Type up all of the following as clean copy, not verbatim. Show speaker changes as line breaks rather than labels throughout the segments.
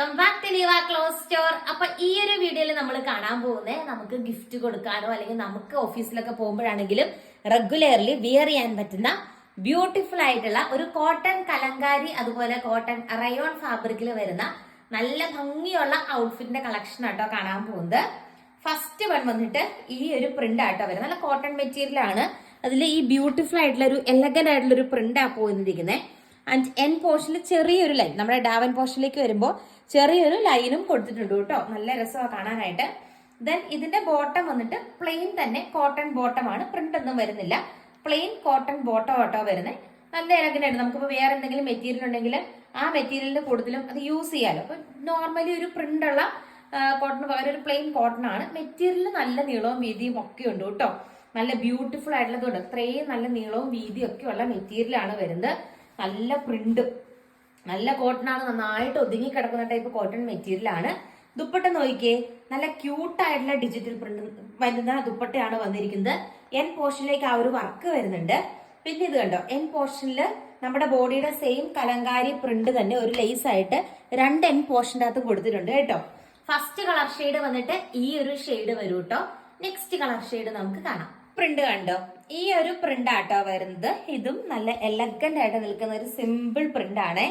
Welcome back to Liva cloth store. അപ്പൊ ഈ ഒരു വീഡിയോയിൽ നമ്മൾ കാണാൻ പോകുന്നത് നമുക്ക് ഗിഫ്റ്റ് കൊടുക്കാനോ അല്ലെങ്കിൽ നമുക്ക് ഓഫീസിലൊക്കെ പോകുമ്പോഴാണെങ്കിലും റെഗുലർലി വിയർ ചെയ്യാൻ പറ്റുന്ന ബ്യൂട്ടിഫുൾ ആയിട്ടുള്ള ഒരു കോട്ടൺ കലങ്കാരി അതുപോലെ കോട്ടൺ റയോൺ ഫാബ്രിക്കിൽ വരുന്ന നല്ല ഭംഗിയുള്ള ഔട്ട്ഫിറ്റിന്റെ കളക്ഷൻ ആട്ടോ കാണാൻ പോകുന്നത്. ഫസ്റ്റ് വൺ വന്നിട്ട് ഈ ഒരു പ്രിന്റ് ആട്ടോ വരുന്നത്. നല്ല കോട്ടൺ മെറ്റീരിയൽ ആണ്. അതിൽ ഈ ബ്യൂട്ടിഫുൾ ആയിട്ടുള്ള ഒരു എലഗന്റ് ആയിട്ടുള്ള ഒരു പ്രിന്റ് ആ പോയിരിക്കുന്നത്. ആൻഡ് എൻ പോർഷനിൽ ചെറിയൊരു ലൈൻ, നമ്മുടെ ഡാവൻ പോർഷനിലേക്ക് വരുമ്പോൾ ചെറിയൊരു ലൈനും കൊടുത്തിട്ടുണ്ട് കേട്ടോ. നല്ല രസമാണ് കാണാനായിട്ട്. ദെൻ ഇതിന്റെ ബോട്ടം വന്നിട്ട് പ്ലെയിൻ തന്നെ കോട്ടൺ ബോട്ടം ആണ്, പ്രിന്റ് ഒന്നും വരുന്നില്ല. പ്ലെയിൻ കോട്ടൺ ബോട്ടം ആട്ടോ വരുന്നത്. നല്ല എലഗന്റ്. നമുക്കിപ്പോൾ വേറെ എന്തെങ്കിലും മെറ്റീരിയൽ ഉണ്ടെങ്കിൽ ആ മെറ്റീരിയലിന്റെ കൂടുതലും അത് യൂസ് ചെയ്യാലോ. അപ്പൊ നോർമലി ഒരു പ്രിന്റ് ഉള്ള കോട്ടൺ പകരം ഒരു പ്ലെയിൻ കോട്ടൺ ആണ്. മെറ്റീരിയൽ നല്ല നീളവും വീതിയും ഒക്കെ ഉണ്ട് കേട്ടോ. നല്ല ബ്യൂട്ടിഫുൾ ആയിട്ടുള്ളതുകൊണ്ട് അത്രയും നല്ല നീളവും വീതിയും ഒക്കെ ഉള്ള മെറ്റീരിയൽ ആണ് വരുന്നത്. നല്ല പ്രിന്റ്, നല്ല കോട്ടൺ ആണ്, നന്നായിട്ട് ഒതുങ്ങി കിടക്കുന്ന ടൈപ്പ് കോട്ടൺ മെറ്റീരിയൽ ആണ്. ദുപ്പട്ട നോക്കിയേ, നല്ല ക്യൂട്ട് ആയിട്ടുള്ള ഡിജിറ്റൽ പ്രിന്റ് വരുന്ന ദുപ്പട്ടയാണ് വന്നിരിക്കുന്നത്. എൻ പോർഷനിലേക്ക് ആ ഒരു വർക്ക് വരുന്നുണ്ട്. പിന്നെ ഇത് കണ്ടോ, എൻ പോർഷനിൽ നമ്മുടെ ബോഡിയുടെ സെയിം കലങ്കാരി പ്രിന്റ് തന്നെ ഒരു ലേസ് ആയിട്ട് രണ്ട് എൻ പോർഷന്റെ അകത്ത് കൊടുത്തിട്ടുണ്ട് കേട്ടോ. ഫസ്റ്റ് കളർ ഷെയ്ഡ് വന്നിട്ട് ഈ ഒരു ഷെയ്ഡ് വരും കേട്ടോ. നെക്സ്റ്റ് കളർ ഷെയ്ഡ് നമുക്ക് കാണാം. പ്രിന്റ് കണ്ടോ, ഈ ഒരു പ്രിന്റ് ആട്ടോ വരുന്നത്. ഇതും നല്ല എലഗന്റ് ആയിട്ട് നിൽക്കുന്ന ഒരു സിമ്പിൾ പ്രിന്റ് ആണ്.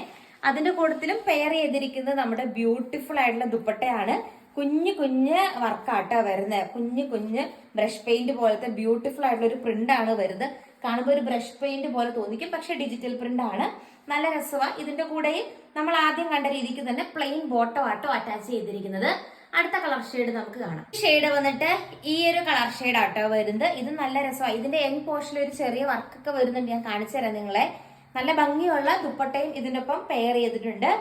അതിന്റെ കൂട്ടത്തിലും പെയർ ചെയ്തിരിക്കുന്നത് നമ്മുടെ ബ്യൂട്ടിഫുൾ ആയിട്ടുള്ള ദുപ്പട്ടയാണ്. കുഞ്ഞു കുഞ്ഞ് വർക്കാട്ടോ വരുന്നത്. കുഞ്ഞു കുഞ്ഞ് ബ്രഷ് പെയിന്റ് പോലത്തെ ബ്യൂട്ടിഫുൾ ആയിട്ടുള്ള ഒരു പ്രിന്റ് ആണ് വരുന്നത്. കാണുമ്പോൾ ഒരു ബ്രഷ് പെയിന്റ് പോലെ തോന്നിക്കും, പക്ഷെ ഡിജിറ്റൽ പ്രിന്റ് ആണ്. നല്ല രസമാണ്. ഇതിന്റെ കൂടെ നമ്മൾ ആദ്യം കണ്ട രീതിക്ക് തന്നെ പ്ലെയിൻ ബോട്ടം ആട്ടോ അറ്റാച്ച് ചെയ്തിരിക്കുന്നത്. അടുത്ത കളർ ഷെയ്ഡ് നമുക്ക് കാണാം. ഷെയ്ഡ് വന്നിട്ട് ഈ ഒരു കളർ ഷെയ്ഡ് ആട്ടോ വരുന്നത്. ഇത് നല്ല രസമാണ്. ഇതിന്റെ എൻ പോർഷനിൽ ഒരു ചെറിയ വർക്കൊക്കെ വരുന്നുണ്ട്, ഞാൻ കാണിച്ചു തരാം നിങ്ങളെ. നല്ല ഭംഗിയുള്ള ദുപ്പട്ടയും ഇതിന്റെ ഒപ്പം പെയർ ചെയ്തിട്ടുണ്ട്.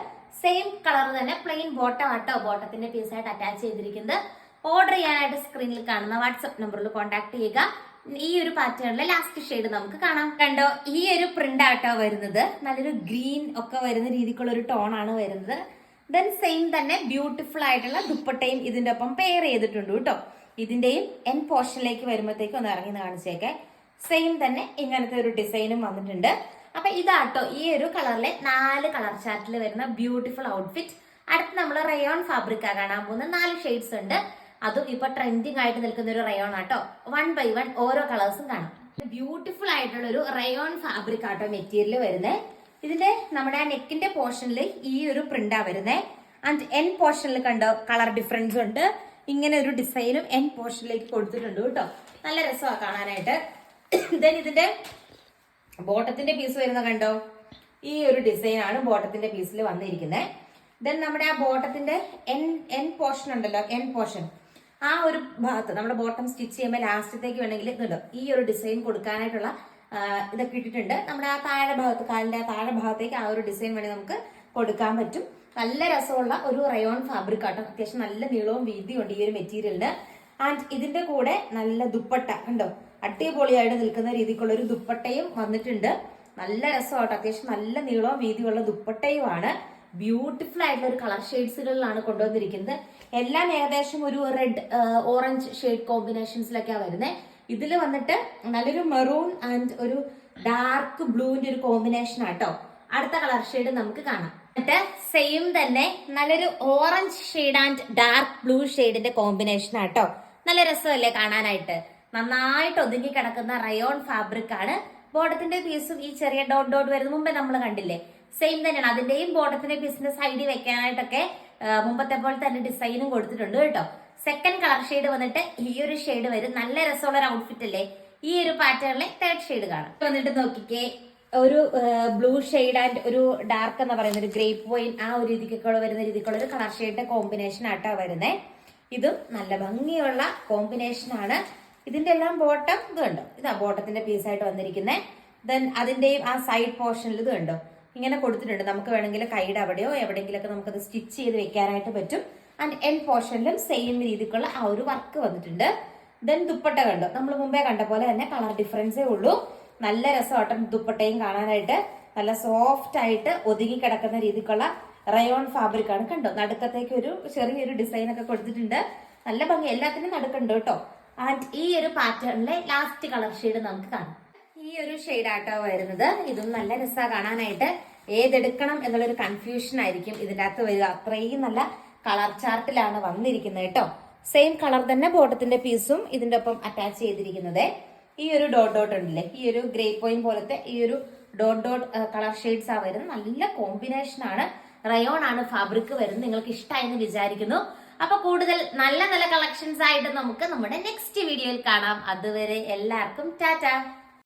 സെയിം കളർ തന്നെ പ്ലെയിൻ ബോട്ടം ആട്ടോ ബോട്ടത്തിന്റെ പീസായിട്ട് അറ്റാച്ച് ചെയ്തിരിക്കുന്നത്. ഓർഡർ ചെയ്യാനായിട്ട് സ്ക്രീനിൽ കാണുന്ന വാട്സ്ആപ്പ് നമ്പറിൽ കോൺടാക്ട് ചെയ്യുക. ഈ ഒരു പാറ്റേണിലെ ലാസ്റ്റ് ഷെയ്ഡ് നമുക്ക് കാണാം. കണ്ടോ, ഈ ഒരു പ്രിന്റ് ആട്ടോ വരുന്നത്. നല്ലൊരു ഗ്രീൻ ഒക്കെ വരുന്ന രീതിക്കുള്ള ഒരു ടോൺ ആണ് വരുന്നത്. ദെൻ സെയിം തന്നെ ബ്യൂട്ടിഫുൾ ആയിട്ടുള്ള ദുപ്പട്ടയും ഇതിന്റെ ഒപ്പം പെയർ ചെയ്തിട്ടുണ്ട് കേട്ടോ. ഇതിന്റെയും എൻ പോർഷനിലേക്ക് വരുമ്പോഴത്തേക്കും ഒന്ന് ഇറങ്ങി കാണിച്ചേക്കെ. സെയിം തന്നെ ഇങ്ങനത്തെ ഒരു ഡിസൈനും വന്നിട്ടുണ്ട്. അപ്പൊ ഇതാട്ടോ ഈ ഒരു കളറിലെ 4 കളർ ചാർട്ടിൽ വരുന്ന ബ്യൂട്ടിഫുൾ ഔട്ട്ഫിറ്റ്. അടുത്ത് നമ്മൾ റയോൺ ഫാബ്രിക്കാ കാണാൻ പോകുന്ന 4 ഷെയ്ഡ്സ് ഉണ്ട്. അതും ഇപ്പൊ ട്രെൻഡിങ് ആയിട്ട് നിൽക്കുന്ന ഒരു റയോൺ ആട്ടോ. 1 by 1 ഓരോ കളേഴ്സും കാണാം. ബ്യൂട്ടിഫുൾ ആയിട്ടുള്ള ഒരു റയോൺ ഫാബ്രിക് ആട്ടോ മെറ്റീരിയൽ വരുന്നത്. ഇതിന്റെ നമ്മുടെ ആ നെക്കിന്റെ പോർഷനിൽ ഈ ഒരു പ്രിന്റാ വരുന്നത്. ആൻഡ് എൻ പോർഷനിൽ കണ്ടോ കളർ ഡിഫറൻസ് ഉണ്ട്. ഇങ്ങനെ ഒരു ഡിസൈനും എൻ പോർഷനിലേക്ക് കൊടുത്തിട്ടുണ്ട് കേട്ടോ. നല്ല രസമാണ് കാണാനായിട്ട്. ദെൻ ഇതിന്റെ ബോട്ടത്തിന്റെ പീസ് വരുന്ന കണ്ടോ, ഈ ഒരു ഡിസൈൻ ആണ് ബോട്ടത്തിന്റെ പീസിൽ വന്നിരിക്കുന്നത്. ദെൻ നമ്മുടെ ആ ബോട്ടത്തിന്റെ എൻ പോർഷൻ ഉണ്ടല്ലോ, എൻ പോർഷൻ ആ ഒരു ഭാഗത്ത് നമ്മുടെ ബോട്ടം സ്റ്റിച്ച് ചെയ്യുമ്പോൾ ലാസ്റ്റത്തേക്ക് വേണമെങ്കിൽ ഇതുണ്ടോ ഈ ഒരു ഡിസൈൻ കൊടുക്കാനായിട്ടുള്ള ഇതൊക്കെ ഇട്ടിട്ടുണ്ട്. നമ്മുടെ ആ താഴെ ഭാഗത്ത്, കാലിന്റെ ആ താഴെ ഭാഗത്തേക്ക് ആ ഒരു ഡിസൈൻ വേണമെങ്കിൽ നമുക്ക് കൊടുക്കാൻ പറ്റും. നല്ല രസമുള്ള ഒരു റയോൺ ഫാബ്രിക് ആട്ടോ. അത്യാവശ്യം നല്ല നീളവും വീതിയും ഉണ്ട് ഈ ഒരു മെറ്റീരിയലിന്. ആൻഡ് ഇതിന്റെ കൂടെ നല്ല ദുപ്പട്ട കണ്ടോ, അടിപൊളിയായിട്ട് നിൽക്കുന്ന രീതിക്കുള്ള ഒരു ദുപ്പട്ടയും വന്നിട്ടുണ്ട്. നല്ല രസമാട്ടോ. അത്യാവശ്യം നല്ല നീളവും വീതിയുള്ള ദുപ്പട്ടയുമാണ്. ബ്യൂട്ടിഫുൾ ആയിട്ടുള്ള ഒരു കളർ ഷെയ്ഡ്സുകളിലാണ് കൊണ്ടുവന്നിരിക്കുന്നത്. എല്ലാം ഏകദേശം ഒരു റെഡ് ഓറഞ്ച് ഷെയ്ഡ് കോമ്പിനേഷൻസിലൊക്കെയാണ് വരുന്നത്. ഇതിൽ വന്നിട്ട് നല്ലൊരു മെറൂൺ ആൻഡ് ഒരു ഡാർക്ക് ബ്ലൂവിന്റെ ഒരു കോമ്പിനേഷൻ ആട്ടോ. അടുത്ത കളർ ഷെയ്ഡ് നമുക്ക് കാണാം. എന്നിട്ട് സെയിം തന്നെ നല്ലൊരു orange shade and dark blue ഷെയ്ഡിന്റെ കോമ്പിനേഷൻ ആട്ടോ. നല്ല രസമല്ലേ കാണാനായിട്ട്. നന്നായിട്ട് ഒതുങ്ങി കിടക്കുന്ന റയോൺ ഫാബ്രിക് ആണ്. ബോട്ടത്തിന്റെ പീസും ഈ ചെറിയ ഡോട്ട് ഡോട്ട് വരുന്ന മുമ്പേ നമ്മൾ കണ്ടില്ലേ, സെയിം തന്നെയാണ്. അതിന്റെയും ബോട്ടത്തിന്റെ പീസിന്റെ സൈഡിൽ വെക്കാനായിട്ടൊക്കെ മുമ്പത്തെ പോലെ തന്നെ ഡിസൈനും കൊടുത്തിട്ടുണ്ട് കേട്ടോ. സെക്കൻഡ് കളർ ഷെയ്ഡ് വന്നിട്ട് ഈ ഒരു ഷെയ്ഡ് വരും. നല്ല രസമുള്ള ഒരു ഔട്ട്ഫിറ്റ് അല്ലേ. ഈ ഒരു പാറ്റേണിലെ തേർഡ് ഷെയ്ഡ് കാണാം. വന്നിട്ട് നോക്കിക്കേ, ഒരു ബ്ലൂ ഷെയ്ഡ് ആൻഡ് ഒരു ഡാർക്ക് എന്ന് പറയുന്ന ഒരു ഗ്രേപ്പ് വൈൻ ആ ഒരു രീതിക്കുള്ള വരുന്ന രീതിക്കുള്ള ഒരു കളർ ഷെയ്ഡിന്റെ കോമ്പിനേഷൻ ആട്ടോ വരുന്നത്. ഇതും നല്ല ഭംഗിയുള്ള കോമ്പിനേഷൻ ആണ്. ഇതിന്റെ എല്ലാം ബോട്ടം ഇത് കണ്ടോ, ഇതാ ബോട്ടത്തിന്റെ പീസായിട്ട് വന്നിരിക്കുന്നത്. ദെൻ അതിന്റെയും ആ സൈഡ് പോർഷനിൽ ഇത് കണ്ടോ ഇങ്ങനെ കൊടുത്തിട്ടുണ്ട്. നമുക്ക് വേണമെങ്കിൽ കൈയുടെ അവിടെയോ എവിടെയെങ്കിലൊക്കെ നമുക്കത് സ്റ്റിച്ച് ചെയ്ത് വെക്കാനായിട്ട് പറ്റും. ആൻഡ് എൻ പോർഷനിലും സെയിം രീതിക്കുള്ള ആ ഒരു വർക്ക് വന്നിട്ടുണ്ട്. ദെൻ ദുപ്പട്ട കണ്ടോ, നമ്മൾ മുമ്പേ കണ്ട പോലെ തന്നെ കളർ ഡിഫറൻസേ ഉള്ളൂ. നല്ല രസമാട്ടോ ദുപ്പട്ടയും കാണാനായിട്ട്. നല്ല സോഫ്റ്റ് ആയിട്ട് ഒതുങ്ങി കിടക്കുന്ന രീതിക്കുള്ള റയോൺ ഫാബ്രിക് ആണ്. കണ്ടോ, നടുക്കത്തേക്ക് ഒരു ചെറിയൊരു ഡിസൈൻ ഒക്കെ കൊടുത്തിട്ടുണ്ട്. നല്ല ഭംഗി, എല്ലാത്തിനും നടുക്കുണ്ട് കേട്ടോ. ആൻഡ് ഈ ഒരു പാറ്റേണിലെ ലാസ്റ്റ് കളർ ഷെയ്ഡ് നമുക്ക് കാണാം. ഈ ഒരു ഷെയ്ഡ് ആട്ടോ വരുന്നത്. ഇതും നല്ല രസമാണ് കാണാനായിട്ട്. ഏതെടുക്കണം എന്നുള്ളൊരു കൺഫ്യൂഷൻ ആയിരിക്കും ഇതിൻ്റെ അകത്ത് വരിക. അത്രയും നല്ല കളർ ചാർട്ടിലാണ് വന്നിരിക്കുന്നത് കേട്ടോ. സെയിം കളർ തന്നെ ബോട്ടത്തിന്റെ പീസും ഇതിന്റെ ഒപ്പം അറ്റാച്ച് ചെയ്തിരിക്കുന്നത്. ഈ ഒരു ഡോട്ട് ഡോട്ട് ഉണ്ടല്ലേ, ഈ ഒരു ഗ്രേ പോയിന്റ് പോലത്തെ ഈ ഒരു ഡോട്ട് ഡോട്ട് കളർ ഷെയ്ഡ്സ് ആ വരുന്നത്. നല്ല കോമ്പിനേഷൻ ആണ്. റയോൺ ആണ് ഫാബ്രിക് വരുന്നത്. നിങ്ങൾക്ക് ഇഷ്ടമായെന്ന് വിചാരിക്കുന്നു. അപ്പൊ കൂടുതൽ നല്ല നല്ല കളക്ഷൻസ് ആയിട്ട് നമുക്ക് നമ്മുടെ നെക്സ്റ്റ് വീഡിയോയിൽ കാണാം. അതുവരെ എല്ലാവർക്കും ടാറ്റ.